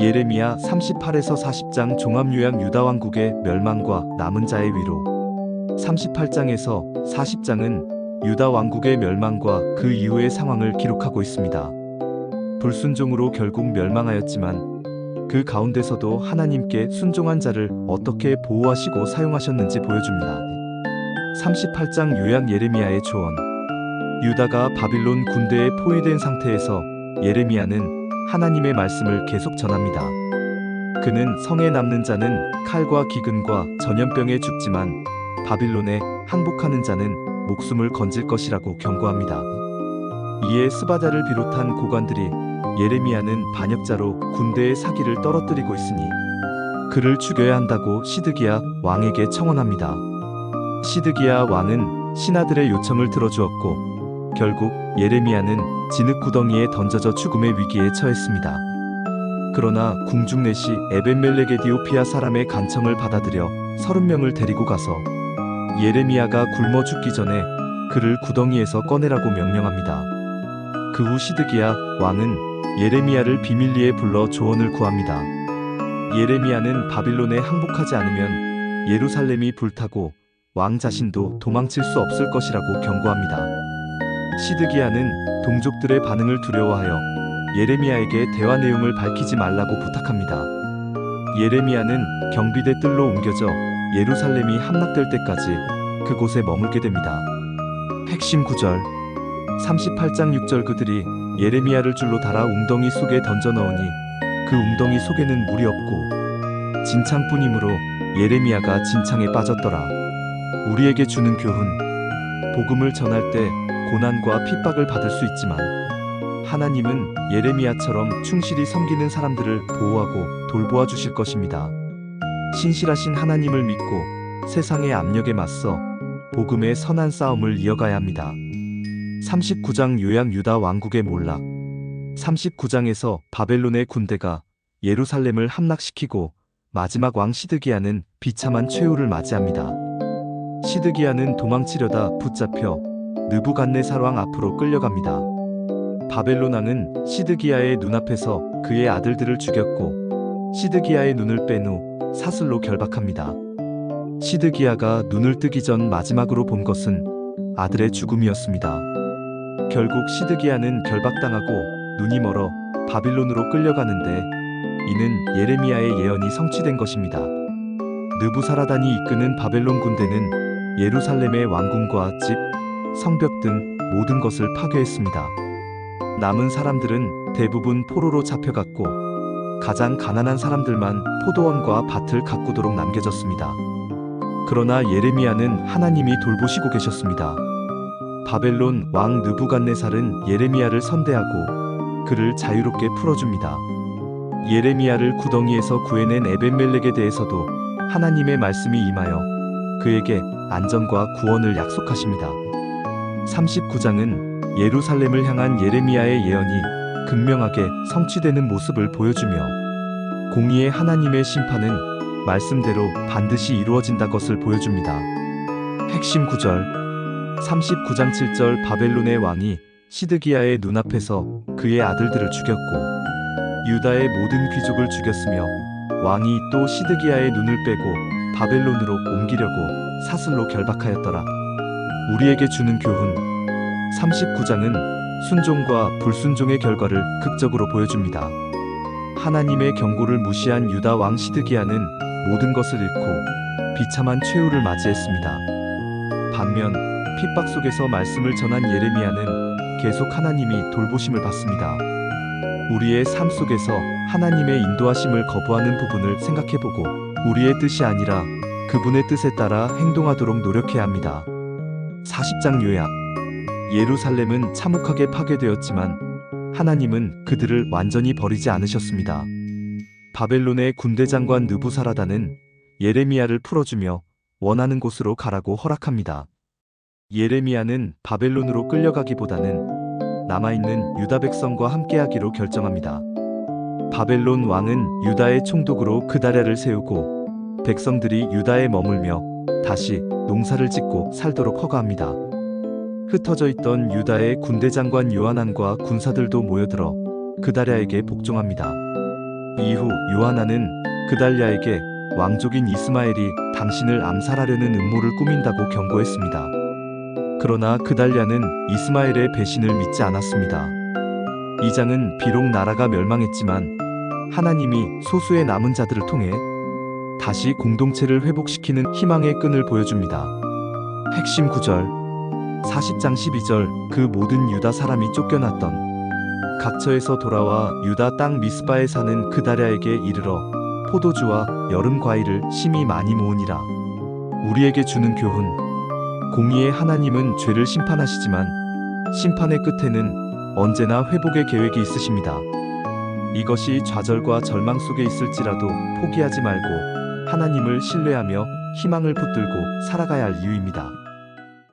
예레미야 38에서 40장 종합요약 유다 왕국의 멸망과 남은 자의 위로. 38장에서 40장은 유다 왕국의 멸망과 그 이후의 상황을 기록하고 있습니다. 불순종으로 결국 멸망하였지만 그 가운데서도 하나님께 순종한 자를 어떻게 보호하시고 사용하셨는지 보여줍니다. 38장 요약 예레미야의 조언. 유다가 바빌론 군대에 포위된 상태에서 예레미야는 하나님의 말씀을 계속 전합니다. 그는 성에 남는 자는 칼과 기근과 전염병에 죽지만 바빌론에 항복하는 자는 목숨을 건질 것이라고 경고합니다. 이에 스바다를 비롯한 고관들이 예레미야는 반역자로 군대의 사기를 떨어뜨리고 있으니 그를 죽여야 한다고 시드기야 왕에게 청원합니다. 시드기야 왕은 신하들의 요청을 들어주었고 결국 예레미야는 진흙구덩이에 던져져 죽음의 위기에 처했습니다. 그러나 궁중넷이 에벤멜렉 에디오피아 사람의 간청을 받아들여 30명을 데리고 가서 예레미야가 굶어 죽기 전에 그를 구덩이에서 꺼내라고 명령합니다. 그 후 시드기야 왕은 예레미야를 비밀리에 불러 조언을 구합니다. 예레미야는 바빌론에 항복하지 않으면 예루살렘이 불타고 왕 자신도 도망칠 수 없을 것이라고 경고합니다. 시드기야는 동족들의 반응을 두려워하여 예레미야에게 대화 내용을 밝히지 말라고 부탁합니다. 예레미야는 경비대 뜰로 옮겨져 예루살렘이 함락될 때까지 그곳에 머물게 됩니다. 핵심 구절. 38장 6절 그들이 예레미야를 줄로 달아 웅덩이 속에 던져 넣으니 그 웅덩이 속에는 물이 없고 진창뿐이므로 예레미야가 진창에 빠졌더라. 우리에게 주는 교훈. 복음을 전할 때 고난과 핍박을 받을 수 있지만 하나님은 예레미야처럼 충실히 섬기는 사람들을 보호하고 돌보아 주실 것입니다. 신실하신 하나님을 믿고 세상의 압력에 맞서 복음의 선한 싸움을 이어가야 합니다. 39장 요약 유다 왕국의 몰락. 39장에서 바벨론의 군대가 예루살렘을 함락시키고 마지막 왕 시드기야는 비참한 최후를 맞이합니다. 시드기야는 도망치려다 붙잡혀 느부갓네살 왕 앞으로 끌려갑니다. 바벨론 왕은 시드기야의 눈앞에서 그의 아들들을 죽였고 시드기야의 눈을 뺀 후 사슬로 결박합니다. 시드기야가 눈을 뜨기 전 마지막으로 본 것은 아들의 죽음이었습니다. 결국 시드기야는 결박당하고 눈이 멀어 바빌론으로 끌려가는데 이는 예레미야의 예언이 성취된 것입니다. 느부사라단이 이끄는 바벨론 군대는 예루살렘의 왕궁과 집, 성벽 등 모든 것을 파괴했습니다. 남은 사람들은 대부분 포로로 잡혀갔고 가장 가난한 사람들만 포도원과 밭을 가꾸도록 남겨졌습니다. 그러나 예레미야는 하나님이 돌보시고 계셨습니다. 바벨론 왕 느부갓네살은 예레미야를 선대하고 그를 자유롭게 풀어줍니다. 예레미야를 구덩이에서 구해낸 에벤멜렉에 대해서도 하나님의 말씀이 임하여 그에게 안전과 구원을 약속하십니다. 39장은 예루살렘을 향한 예레미야의 예언이 극명하게 성취되는 모습을 보여주며 공의의 하나님의 심판은 말씀대로 반드시 이루어진다 것을 보여줍니다. 핵심 구절. 39장 7절 바벨론의 왕이 시드기야의 눈앞에서 그의 아들들을 죽였고 유다의 모든 귀족을 죽였으며 왕이 또 시드기야의 눈을 빼고 바벨론으로 옮기려고 사슬로 결박하였더라. 우리에게 주는 교훈. 39장은 순종과 불순종의 결과를 극적으로 보여줍니다. 하나님의 경고를 무시한 유다 왕 시드기야는 모든 것을 잃고 비참한 최후를 맞이했습니다. 반면 핍박 속에서 말씀을 전한 예레미야는 계속 하나님이 돌보심을 받습니다. 우리의 삶 속에서 하나님의 인도하심을 거부하는 부분을 생각해보고 우리의 뜻이 아니라 그분의 뜻에 따라 행동하도록 노력해야 합니다. 40장 요약. 예루살렘은 참혹하게 파괴되었지만 하나님은 그들을 완전히 버리지 않으셨습니다. 바벨론의 군대 장관 느부사라단은 예레미야를 풀어주며 원하는 곳으로 가라고 허락합니다. 예레미야는 바벨론으로 끌려가기보다는 남아있는 유다 백성과 함께하기로 결정합니다. 바벨론 왕은 유다의 총독으로 그다랴를 세우고 백성들이 유다에 머물며 다시 농사를 짓고 살도록 허가합니다. 흩어져 있던 유다의 군대 장관 요하난과 군사들도 모여들어 그다랴에게 복종합니다. 이후 요하나는 그달랴에게 왕족인 이스마엘이 당신을 암살하려는 음모를 꾸민다고 경고했습니다. 그러나 그달랴는 이스마엘의 배신을 믿지 않았습니다. 이 장은 비록 나라가 멸망했지만 하나님이 소수의 남은 자들을 통해 다시 공동체를 회복시키는 희망의 끈을 보여줍니다. 핵심 구절 40장 12절 그 모든 유다 사람이 쫓겨났던 각처에서 돌아와 유다 땅 미스바에 사는 그달랴에게 이르러 포도주와 여름 과일을 심히 많이 모으니라. 우리에게 주는 교훈. 공의의 하나님은 죄를 심판하시지만 심판의 끝에는 언제나 회복의 계획이 있으십니다. 이것이 좌절과 절망 속에 있을지라도 포기하지 말고 하나님을 신뢰하며 희망을 붙들고 살아가야 할 이유입니다.